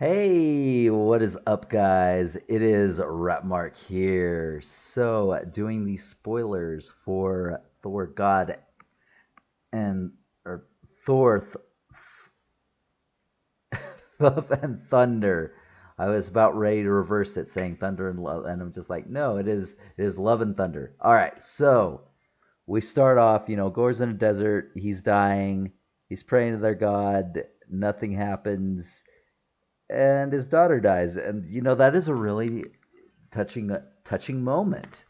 Hey, what is up, guys? It is Rapmark here. So, doing the spoilers for Thor God and or Thor Love and Thunder. I was about ready to reverse it, saying Thunder and Love, and I'm just like, no, it is Love and Thunder. All right, so we start off. Gor's in a desert. He's dying. He's praying to their god. Nothing happens and his daughter dies, and that is a really touching moment,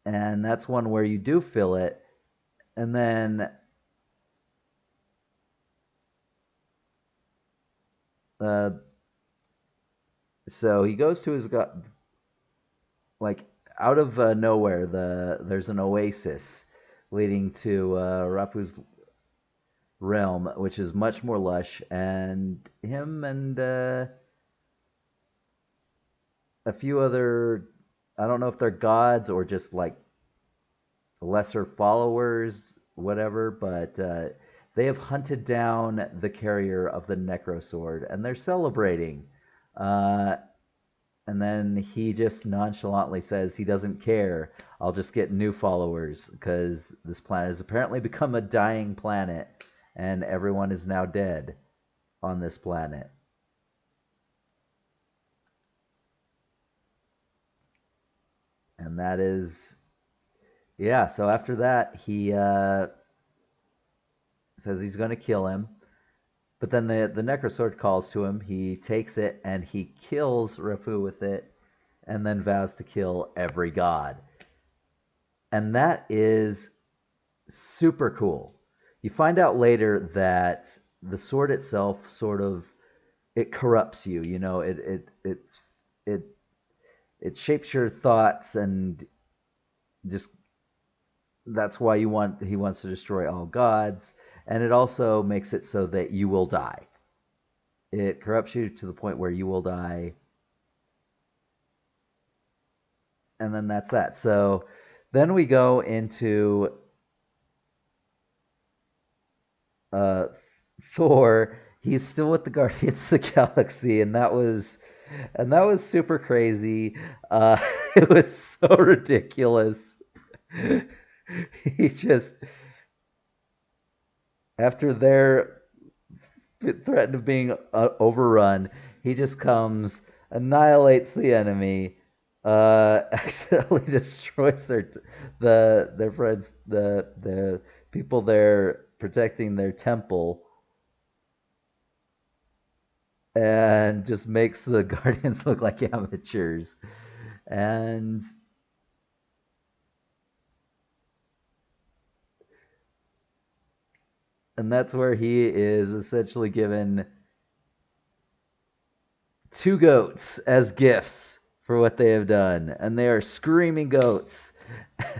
and that's one where you do feel it. And then uh, so he goes to his god, like out of nowhere. There's an oasis leading to Rapu's realm, which is much more lush, and him and a few other, I don't know if they're gods or just like lesser followers, whatever, but they have hunted down the carrier of the Necro Sword, and they're celebrating. Uh, and then he just nonchalantly says he doesn't care. I'll just get new followers because this planet has apparently become a dying planet, and everyone is now dead on this planet. And that is, yeah. So after that, he says he's going to kill him. But then the Necrosword calls to him. He takes it and he kills Rafu with it, and then vows to kill every god. And that is super cool. You find out later that the sword itself sort of it corrupts you. It it shapes your thoughts, and just that's why he wants to destroy all gods, and it also makes it so that you will die. It corrupts you to the point where you will die, and then that's that. So then we go into uh, Thor. He's still with the Guardians of the Galaxy, and that was super crazy. Uh, it was so ridiculous. He just, after their threat of being overrun, he just comes, annihilates the enemy, accidentally destroys their friends, the people there protecting their temple, and just makes the Guardians look like amateurs. And and that's where he is essentially given two goats as gifts for what they have done, and they are screaming goats.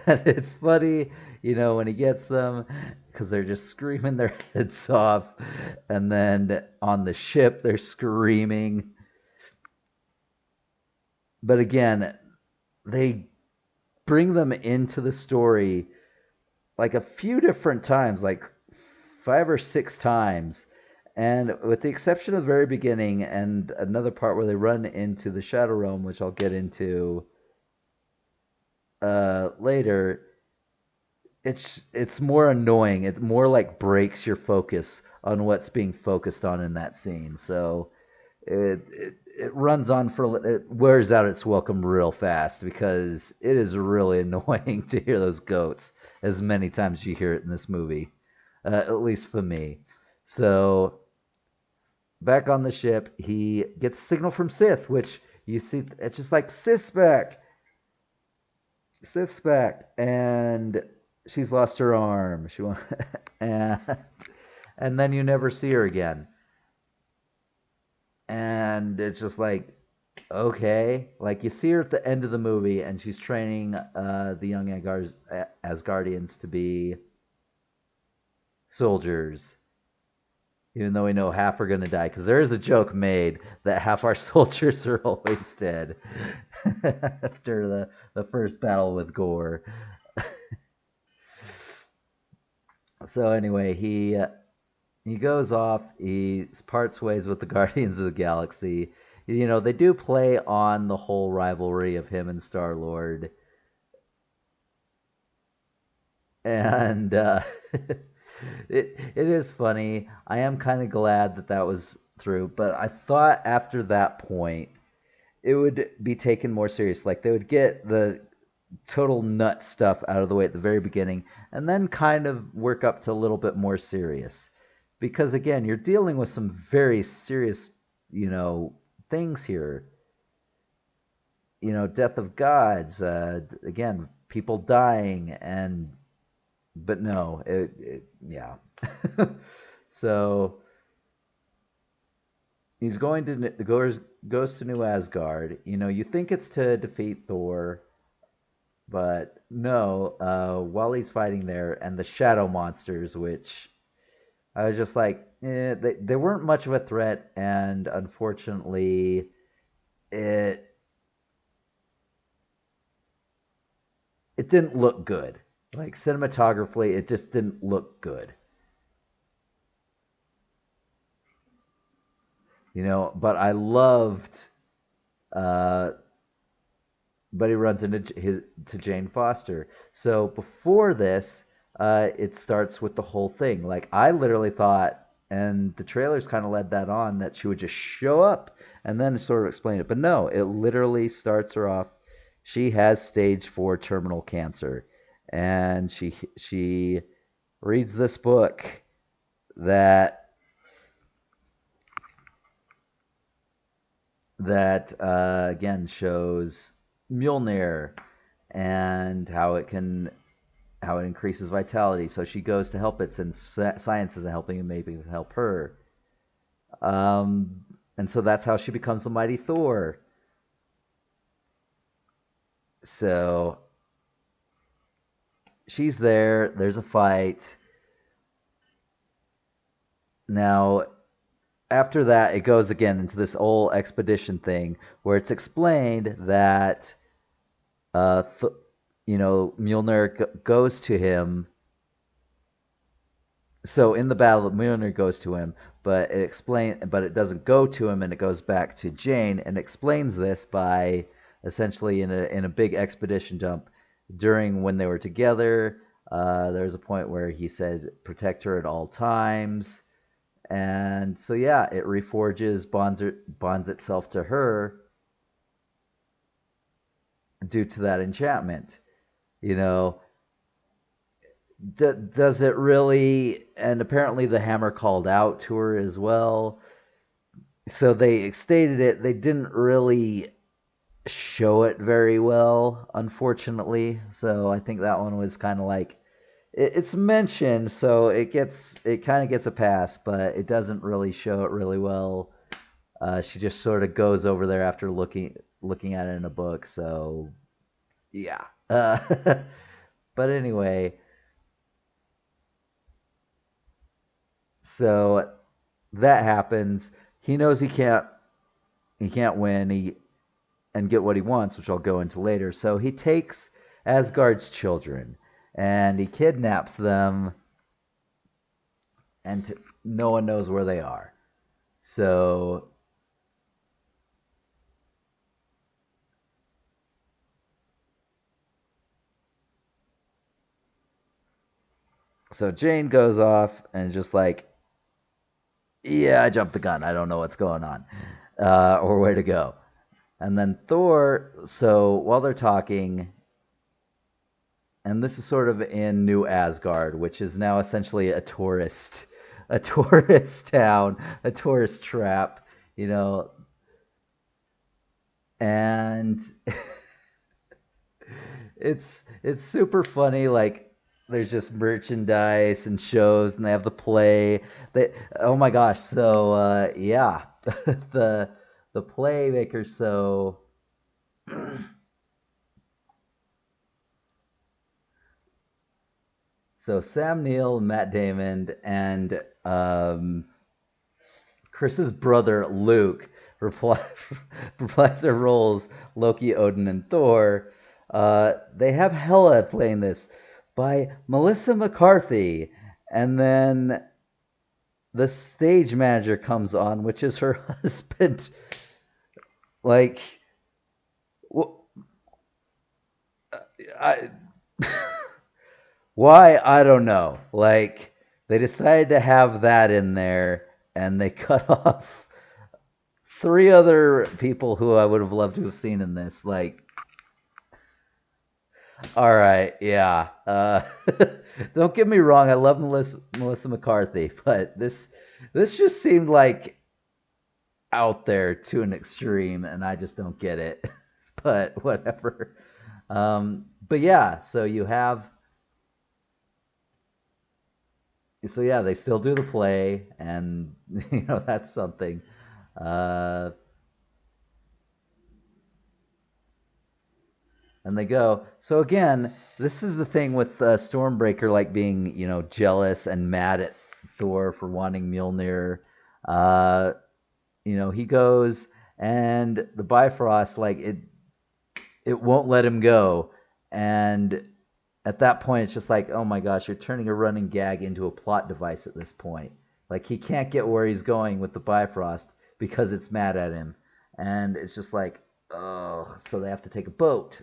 And it's funny, when he gets them, because they're just screaming their heads off, and then on the ship they're screaming. But again, they bring them into the story like a few different times, like 5 or 6 times. And with the exception of the very beginning and another part where they run into the Shadow Realm, which I'll get into later, it's more annoying. It more like breaks your focus on what's being focused on in that scene. So it runs on for it wears out its welcome real fast because it is really annoying to hear those goats as many times as you hear it in this movie, at least for me. So back on the ship, he gets a signal from Sith, which you see, it's just like Sith's back, and she's lost her arm. And and then you never see her again, and it's just like, okay, like you see her at the end of the movie, and she's training the young Asgardians to be soldiers, even though we know half are going to die, because there is a joke made that half our soldiers are always dead after the first battle with Gore. So anyway, he goes off. He parts ways with the Guardians of the Galaxy. They do play on the whole rivalry of him and Star Lord, and it is funny. I am kind of glad that that was through, but I thought after that point it would be taken more serious. Like they would get the total nut stuff out of the way at the very beginning, and then kind of work up to a little bit more serious. Because again, you're dealing with some very serious, things here. Death of gods. Again, people dying, and but no, yeah. So he's goes to New Asgard. You think it's to defeat Thor, but no. While he's fighting there, and the shadow monsters, which I was just like, they weren't much of a threat, and unfortunately, it it didn't look good. Like cinematographically, it just didn't look good. But I loved. Uh, but he runs to Jane Foster. So before this, it starts with the whole thing. Like I literally thought, and the trailers kind of led that on, that she would just show up and then sort of explain it. But no, it literally starts her off. She has stage 4 terminal cancer, and she reads this book that again shows Mjolnir and how it increases vitality. So she goes to help it since science isn't helping, and maybe help her. And so that's how she becomes the mighty Thor. So she's there. There's a fight. Now, after that, it goes again into this whole expedition thing where it's explained that Mjolnir goes to him. So in the battle, Mjolnir goes to him, but it doesn't go to him, and it goes back to Jane, and explains this by essentially in a big expedition jump during when they were together. There was a point where he said, "Protect her at all times," and so yeah, it reforges, bonds itself to her due to that enchantment. You know, does it really? And apparently the hammer called out to her as well. So they stated it. They didn't really show it very well, unfortunately. So I think that one was kind of like it's mentioned, so it kind of gets a pass, but it doesn't really show it really well. She just sort of goes over there after looking at it in a book. So yeah. But anyway, so that happens. He knows he can't win and get what he wants, which I'll go into later. So he takes Asgard's children and he kidnaps them, and no one knows where they are. So Jane goes off and just like, yeah, I jumped the gun. I don't know what's going on, or where to go. And then Thor, so while they're talking, and this is sort of in New Asgard, which is now essentially a tourist town, a tourist trap, you know, and it's super funny. Like there's just merchandise and shows, and they have the play. Oh my gosh! So yeah, the playmaker. So Sam Neill, Matt Damon, and Chris's brother Luke reply, reprise their roles Loki, Odin, and Thor. They have Hela playing this by Melissa McCarthy, and then the stage manager comes on, which is her husband. Like, I, why? I don't know. Like, they decided to have that in there, and they cut off three other people who I would have loved to have seen in this. Like, all right, yeah. Don't get me wrong. I love Melissa McCarthy, but this just seemed like out there to an extreme, and I just don't get it. But whatever. But yeah, so yeah, they still do the play, and that's something. Uh, and they go. So again, this is the thing with Stormbreaker, like being jealous and mad at Thor for wanting Mjolnir. Uh, he goes, and the Bifrost, like it won't let him go, and at that point it's just like, oh my gosh, you're turning a running gag into a plot device at this point. Like, he can't get where he's going with the Bifrost because it's mad at him, and it's just like, oh, so they have to take a boat.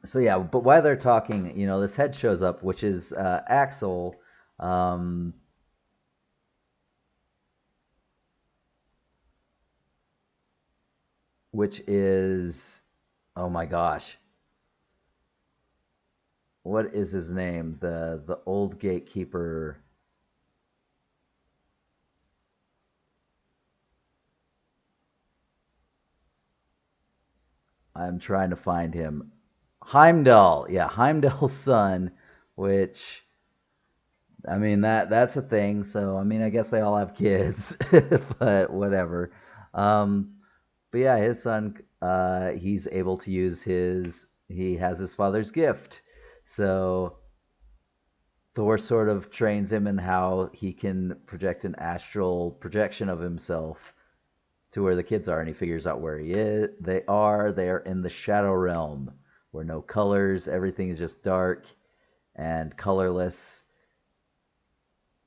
So yeah, but while they're talking, this head shows up, which is Axel, um, which is, oh my gosh, what is his name? The old gatekeeper. I'm trying to find him. Heimdall, yeah, Heimdall's son, which, I mean, that's a thing. So I mean, I guess they all have kids, but whatever. Um, but yeah, his son, he's able to use he has his father's gift. So Thor sort of trains him in how he can project an astral projection of himself to where the kids are, and he figures out where he is. They are in the shadow realm, where no colors, everything is just dark and colorless.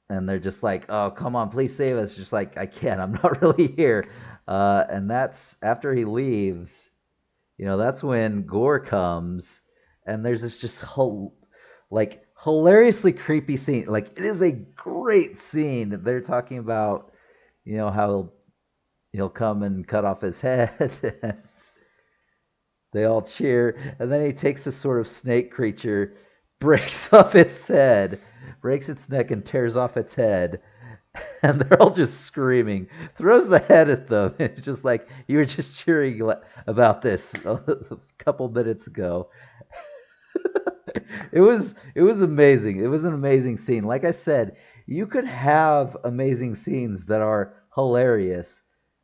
And they're just like, oh, come on, please save us. Just like, I can't, I'm not really here. And that's after he leaves. That's when Gore comes, and there's this just like hilariously creepy scene. Like, it is a great scene. They're talking about how he'll come and cut off his head. And they all cheer, and then he takes this sort of snake creature, breaks off its head, breaks its neck, and tears off its head. And they're all just screaming, throws the head at them. And it's just like, you were just cheering about this a couple minutes ago. It was amazing. It was an amazing scene. Like I said, you could have amazing scenes that are hilarious,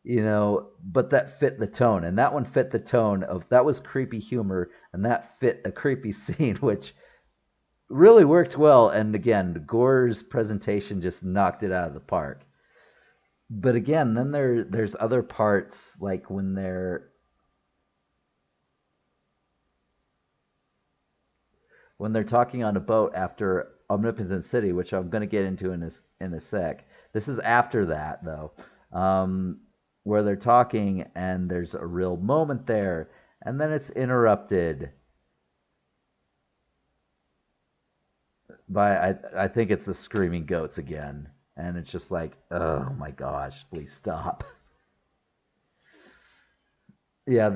but that fit the tone. And that one fit the tone of, that was creepy humor, and that fit a creepy scene, which really worked well. And again, Gore's presentation just knocked it out of the park. But again, then there's other parts, like when they're talking on a boat after Omnipotent City, which I'm going to get into in a sec. This is after that, though, where they're talking, and there's a real moment there, and then it's interrupted by, I think it's the screaming goats again, and it's just like, oh my gosh, please stop. Yeah,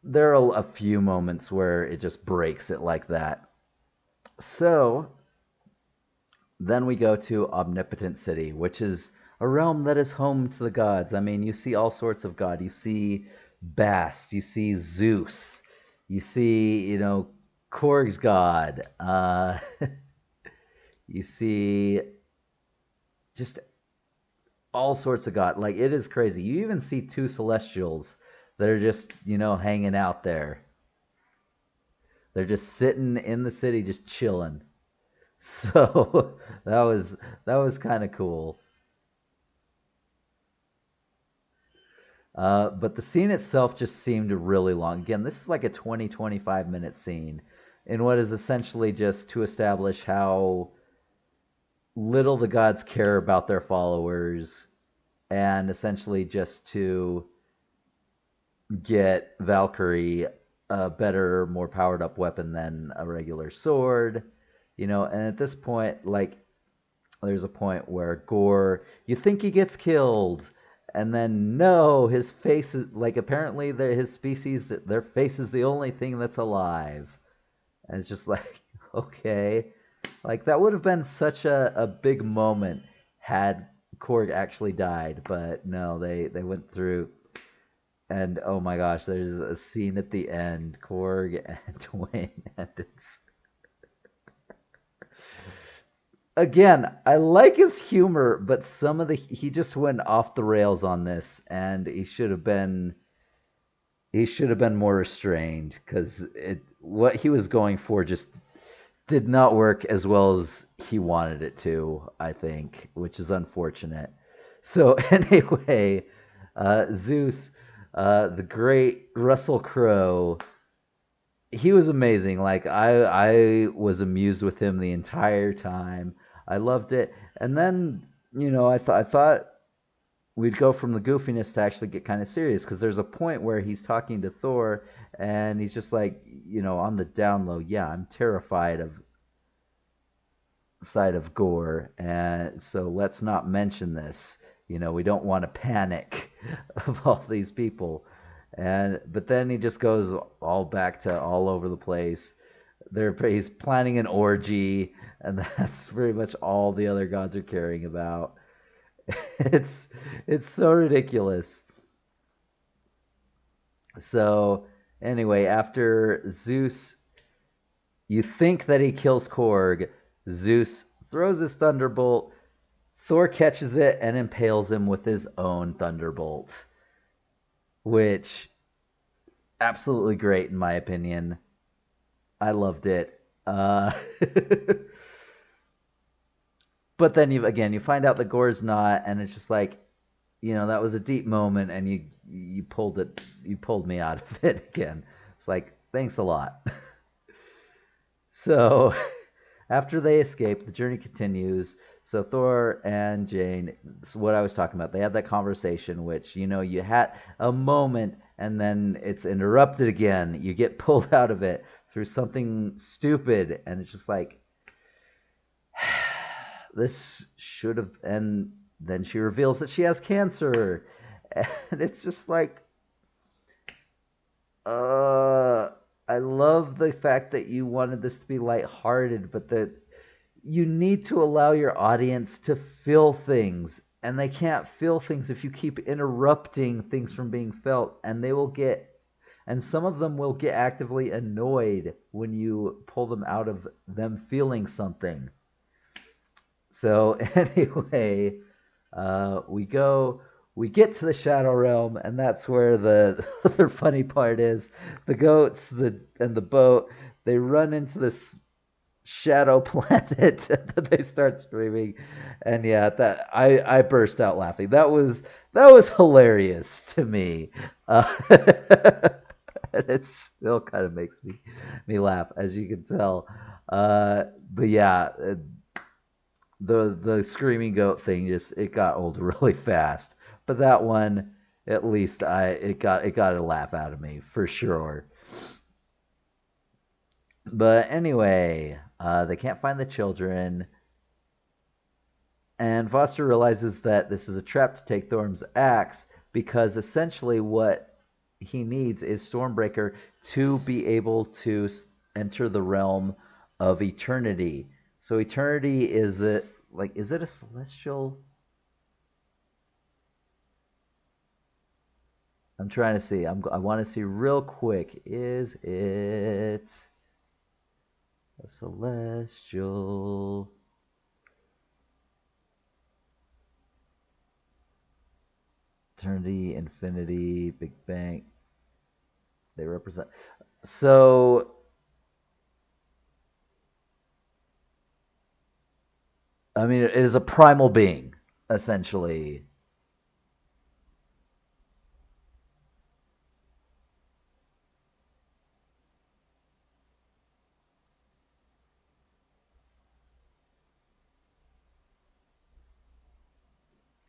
there are a few moments where it just breaks it like that. So then we go to Omnipotent City, which is a realm that is home to the gods. I mean, you see all sorts of god. You see Bast, you see Zeus, you see, Korg's god. You see just all sorts of god. Like, it is crazy. You even see two celestials that are just, hanging out there. They're just sitting in the city, just chilling. So that was kind of cool. But the scene itself just seemed really long. Again, this is like a 20, 25 minute scene. in what is essentially just to establish how little the gods care about their followers, and essentially just to get Valkyrie a better, more powered up weapon than a regular sword. And at this point, like, there's a point where Gore, you think he gets killed, and then no, his face is like, apparently his species, their face is the only thing that's alive, and it's just like, okay, like that would have been such a big moment had Korg actually died, but no, they went through. And oh my gosh, there's a scene at the end, Korg and Dwayne, and it's again, I like his humor, but he just went off the rails on this, and he should have been more restrained, because what he was going for just did not work as well as he wanted it to, I think, which is unfortunate. So anyway, Zeus, the great Russell Crowe, he was amazing. Like, I was amused with him the entire time. I loved it. And then, I thought we'd go from the goofiness to actually get kind of serious, because there's a point where he's talking to Thor, and he's just like, on the down low, yeah, I'm terrified of side of Gore, and so let's not mention this. We don't want to panic of all these people. But then he just goes all back to all over the place. He's planning an orgy, and that's pretty much all the other gods are caring about. It's it's so ridiculous. So anyway, after Zeus, you think that he kills Korg, Zeus throws his thunderbolt, Thor catches it and impales him with his own thunderbolt, which absolutely great in my opinion. I loved it. But then you find out that Gore's not, and it's just like, that was a deep moment, and you pulled me out of it again. It's like, thanks a lot. So after they escape, the journey continues. So Thor and Jane, what I was talking about, they had that conversation, which, you had a moment, and then it's interrupted again. You get pulled out of it through something stupid, and it's just like, this should have. And then she reveals that she has cancer, and it's just like, I love the fact that you wanted this to be lighthearted, but that you need to allow your audience to feel things, and they can't feel things if you keep interrupting things from being felt, and some of them will get actively annoyed when you pull them out of them feeling something. So anyway, we get to the Shadow Realm, and that's where the other funny part is. The goats, and the boat, they run into this shadow planet, and then they start screaming, and yeah, that I burst out laughing. That was hilarious to me. And it still kind of makes me laugh, as you can tell. But yeah, the screaming goat thing, just it got old really fast. But that one, at least it got a laugh out of me for sure. But anyway, they can't find the children, and Foster realizes that this is a trap to take Thor's axe, because essentially what he needs is Stormbreaker to be able to enter the realm of eternity. So eternity is is it a celestial? I'm trying to see. I want to see real quick. Is it a celestial? Eternity, infinity, Big Bang. They represent. So, I mean, it is a primal being, essentially.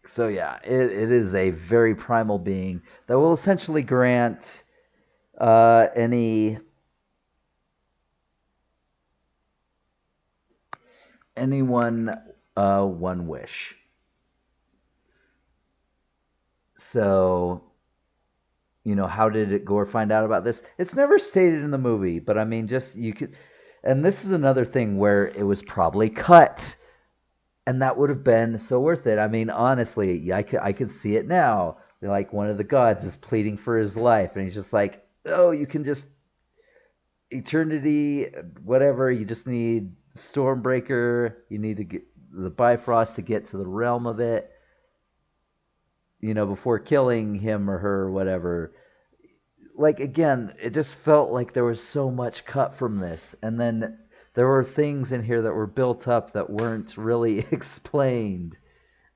So yeah, it is a very primal being that will essentially grant any anyone one wish. So, how did Gore find out about this? It's never stated in the movie, but I mean, just you could. And this is another thing where it was probably cut, and that would have been so worth it. I mean, honestly, I could see it now. Like one of the gods is pleading for his life, and he's just like, "Oh, you can just eternity, whatever. You just need Stormbreaker. You need to get the Bifrost to get to the realm of it, before killing him or her or whatever." Like again, it just felt like there was so much cut from this, and then there were things in here that were built up that weren't really explained,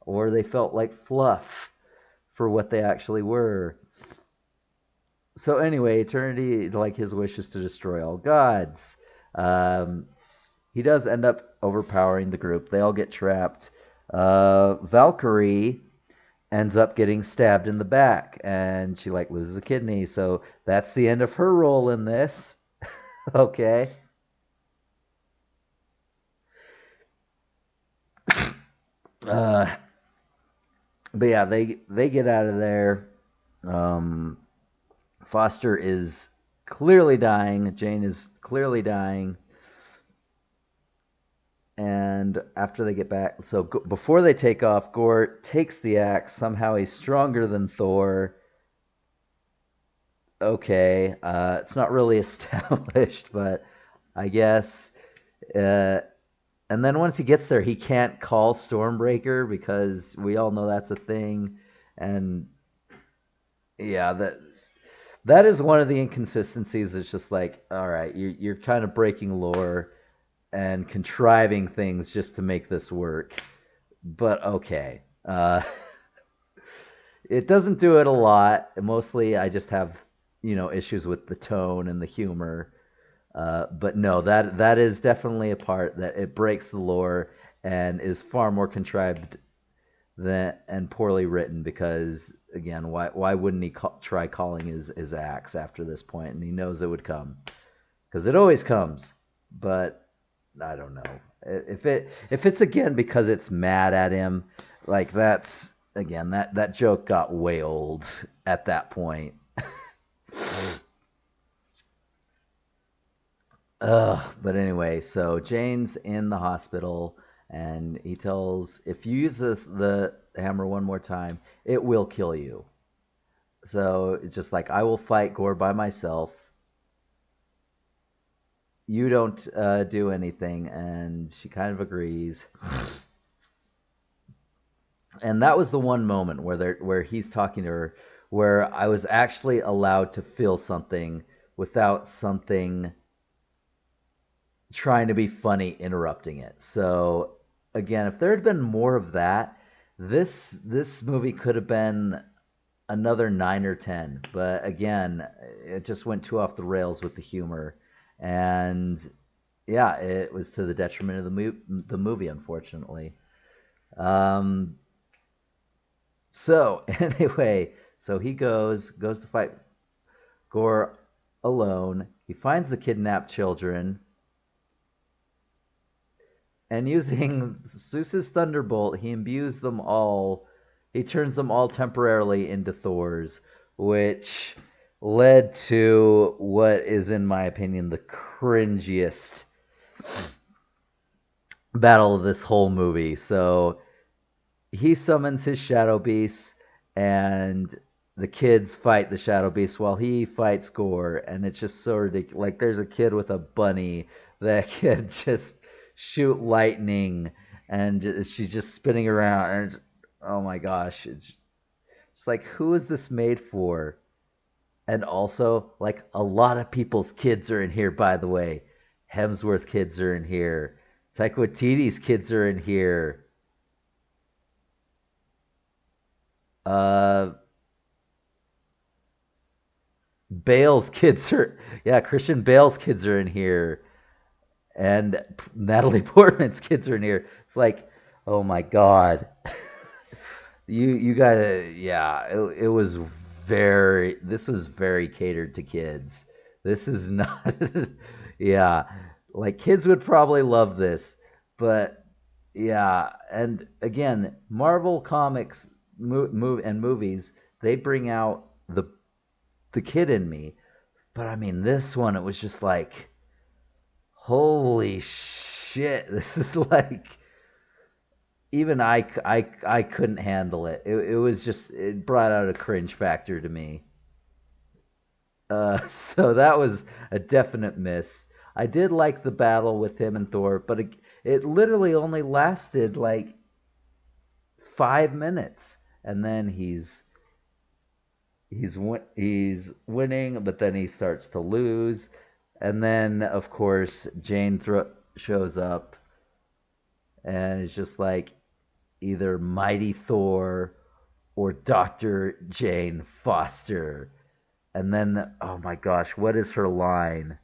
or they felt like fluff for what they actually were. So anyway, Eternity, like his wish is to destroy all gods. Um, he does end up overpowering the group. They all get trapped. Valkyrie ends up getting stabbed in the back, and she like loses a kidney. So that's the end of her role in this. Okay. Uh, but yeah, they get out of there. Um, Foster is clearly dying. Jane is clearly dying. And after they get back, so before they take off, Gore takes the axe. Somehow he's stronger than Thor. Okay, it's not really established, but I guess. Uh, and then once he gets there, he can't call Stormbreaker because we all know that's a thing. And yeah, that is one of the inconsistencies. It's just like, all right, you're kind of breaking lore and contriving things just to make this work. But okay. It doesn't do it a lot. Mostly I just have, issues with the tone and the humor. But no, that is definitely a part that it breaks the lore and is far more contrived than and poorly written because again, why wouldn't he try calling his axe after this point? And he knows it would come because it always comes. But I don't know if it's again because it's mad at him. Like that's again that joke got way old at that point. But anyway, so Jane's in the hospital, and he tells if you use the hammer one more time, it will kill you. So it's just like I will fight Gore by myself. You don't do anything, and she kind of agrees. And that was the one moment where he's talking to her, where I was actually allowed to feel something without something trying to be funny interrupting it. So again, if there had been more of that, this movie could have been another 9 or 10. But again, it just went too off the rails with the humor, and yeah, it was to the detriment of the movie, unfortunately. Um, so anyway, so he goes to fight Gore alone. He finds the kidnapped children, and using Zeus's thunderbolt, he imbues them all. He turns them all temporarily into Thors, which led to what is, in my opinion, the cringiest battle of this whole movie. So he summons his Shadowbeast, and the kids fight the Shadowbeast while he fights Gore, and it's just so ridiculous. Like there's a kid with a bunny that can just shoot lightning, and she's just spinning around, and oh my gosh, it's like who is this made for? And also, like a lot of people's kids are in here, by the way. Hemsworth kids are in here. Taika Waititi's kids are in here. Uh, Bale's kids are, yeah, Christian Bale's kids are in here, and Natalie Portman's kids are in here. It's like, oh my god, You gotta, yeah, it was very, this was very catered to kids. This is not, yeah, like kids would probably love this, but yeah, and again, Marvel comics and movies, they bring out the kid in me, but I mean, this one, it was just like, holy shit, this is like, even I couldn't handle it. It was just, it brought out a cringe factor to me. So that was a definite miss. I did like the battle with him and Thor, but it literally only lasted like 5 minutes, and then he's winning, but then he starts to lose, and then of course shows up, and it's just like either Mighty Thor or Dr. Jane Foster. And then, oh my gosh, what is her line?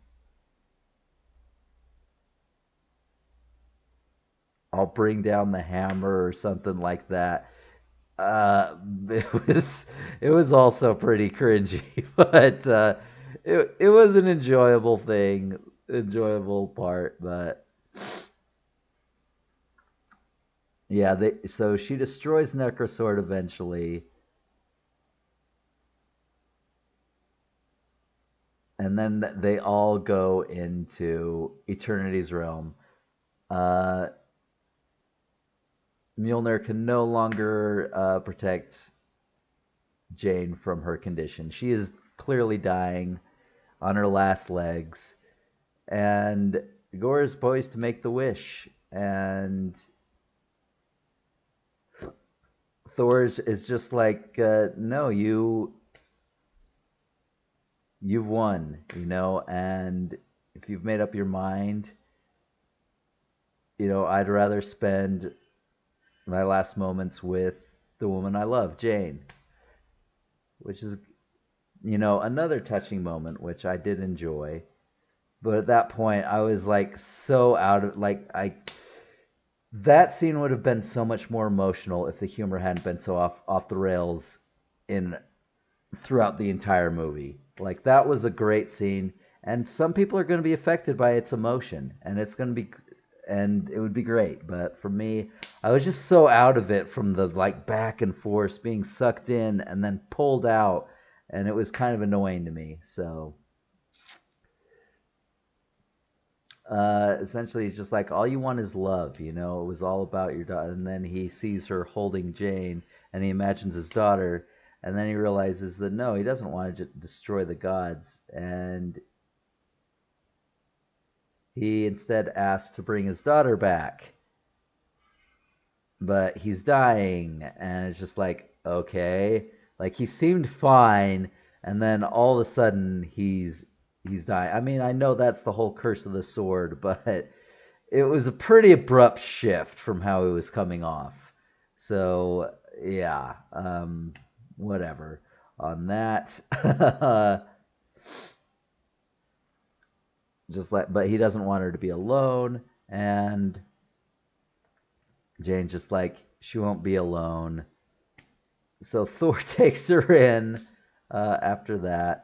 I'll bring down the hammer or something like that. Uh, it it was also pretty cringy, but it was an enjoyable thing, enjoyable part. But yeah, so she destroys Necrosword eventually, and then they all go into Eternity's realm. Uh, Mjolnir can no longer protect Jane from her condition. She is clearly dying on her last legs, and Gore is poised to make the wish, and Thor is just like, no, you've won, and if you've made up your mind, I'd rather spend my last moments with the woman I love, Jane, which is, another touching moment, which I did enjoy. But at that point, I was like so out of like I that scene would have been so much more emotional if the humor hadn't been so off the rails in throughout the entire movie. Like that was a great scene, and some people are going to be affected by its emotion, and it would be great. But for me, I was just so out of it from the like back and forth, being sucked in and then pulled out, and it was kind of annoying to me. So essentially, he's just like, all you want is love, It was all about your daughter. And then he sees her holding Jane, and he imagines his daughter, and then he realizes that no, he doesn't want to destroy the gods, and he instead asks to bring his daughter back. But he's dying, and it's just like, okay. Like, he seemed fine, and then all of a sudden, he's dying. I mean, I know that's the whole curse of the sword, but it was a pretty abrupt shift from how it was coming off. So yeah, whatever on that. But he doesn't want her to be alone, and Jane's just like, she won't be alone. So Thor takes her in after that.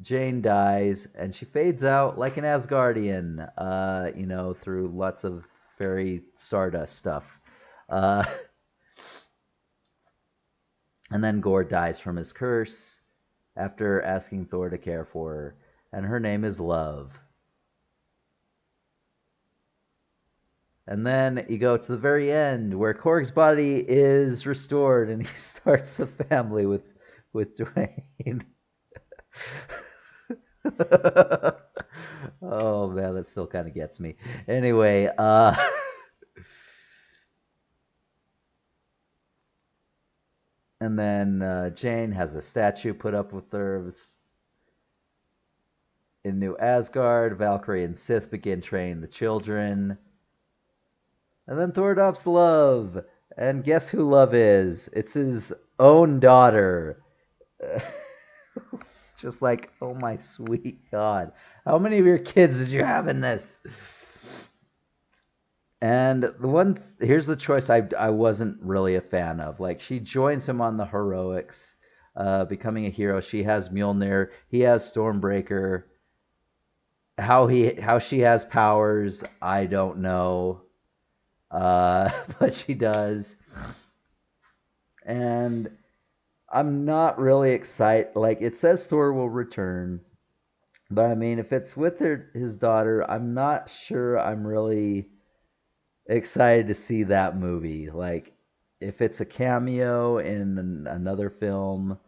Jane dies, and she fades out like an Asgardian, through lots of fairy stardust stuff. Uh, and then Gore dies from his curse after asking Thor to care for her, and her name is Love. And then you go to the very end where Korg's body is restored, and he starts a family with Dwayne. Oh man, that still kind of gets me. Anyway, and then Jane has a statue put up with her in New Asgard. Valkyrie and Sith begin training the children, and then Thor adopts Love. And guess who Love is? It's his own daughter. Just like, oh my sweet God. How many of your kids did you have in this? And here's the choice I wasn't really a fan of. Like she joins him on the heroics, becoming a hero. She has Mjolnir. He has Stormbreaker. How she has powers, I don't know. But she does. And I'm not really excited. Like it says Thor will return, but I mean if it's with his daughter, I'm not sure I'm really excited to see that movie. Like if it's a cameo in another film,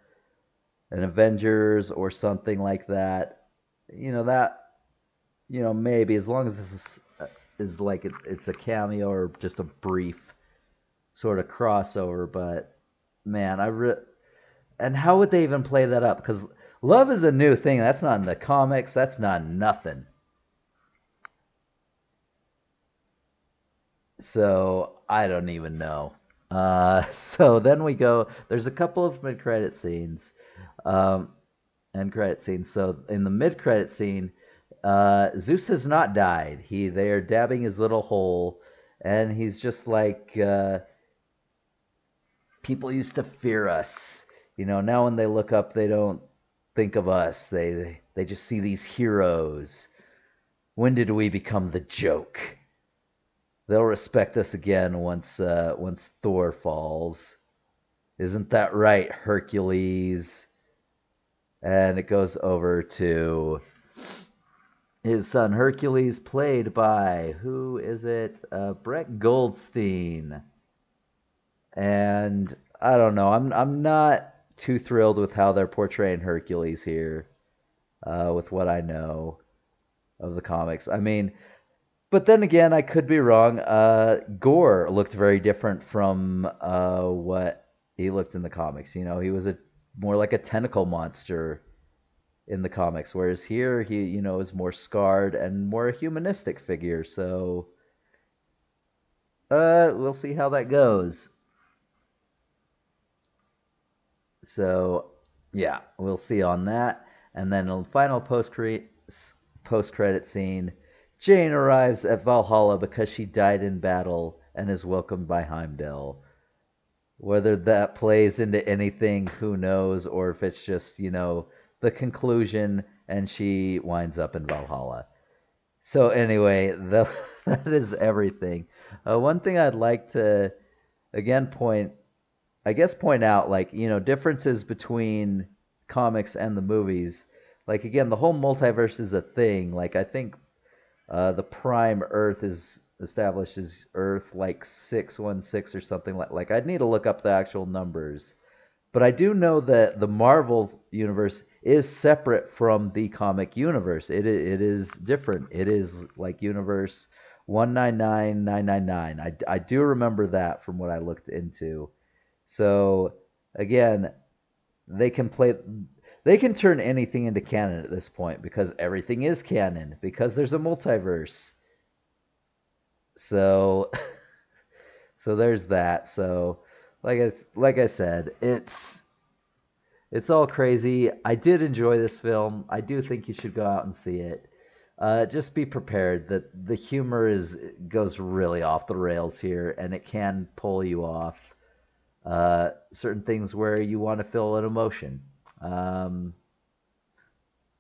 an Avengers or something like that, that maybe as long as this is like it's a cameo or just a brief sort of crossover. But man, and how would they even play that up? Because love is a new thing. That's not in the comics. That's not nothing. So I don't even know. So then we go. There's a couple of mid-credit scenes, um, end credit scenes. So in the mid-credit scene, Zeus has not died. They are dabbing his little hole, and he's just like, people used to fear us. Now when they look up, they don't think of us. They just see these heroes. When did we become the joke? They'll respect us again once Thor falls. Isn't that right, Hercules? And it goes over to his son Hercules, played by, who is it? Brett Goldstein. And I don't know. I'm not too thrilled with how they're portraying Hercules here, with what I know of the comics. I mean, but then again, I could be wrong. Gore looked very different from what he looked in the comics. He was more like a tentacle monster in the comics, whereas here he, is more scarred and more a humanistic figure. So, we'll see how that goes. So, yeah, we'll see on that. And then the final post-credit scene, Jane arrives at Valhalla because she died in battle and is welcomed by Heimdall. Whether that plays into anything, who knows, or if it's just, the conclusion and she winds up in Valhalla. So anyway, that is everything. One thing I'd like to again point out, like, differences between comics and the movies. Like, again, the whole multiverse is a thing. Like, I think the prime Earth is established as Earth, like, 616 or something. Like, I'd need to look up the actual numbers. But I do know that the Marvel universe is separate from the comic universe. It is different. It is like universe 199999. I do remember that from what I looked into. So again, they can play they can turn anything into canon at this point because everything is canon because there's a multiverse. So so there's that. So like I said, it's all crazy. I did enjoy this film. I do think you should go out and see it. Just be prepared that the humor goes really off the rails here, and it can pull you off certain things where you want to feel an emotion. Um,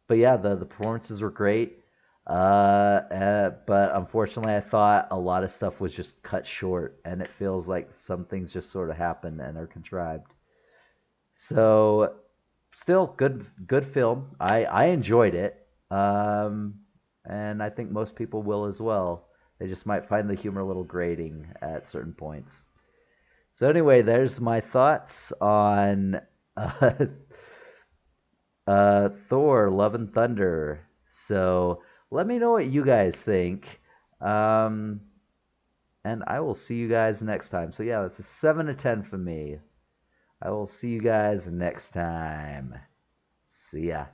but yeah, the performances were great. But unfortunately, I thought a lot of stuff was just cut short, and it feels like some things just sort of happen and are contrived. So, still good film. I enjoyed it, and I think most people will as well. They just might find the humor a little grating at certain points. So anyway, there's my thoughts on uh, Thor: Love and Thunder. So let me know what you guys think. Um, and I will see you guys next time. So yeah, that's a 7 to 10 for me. I will see you guys next time. See ya.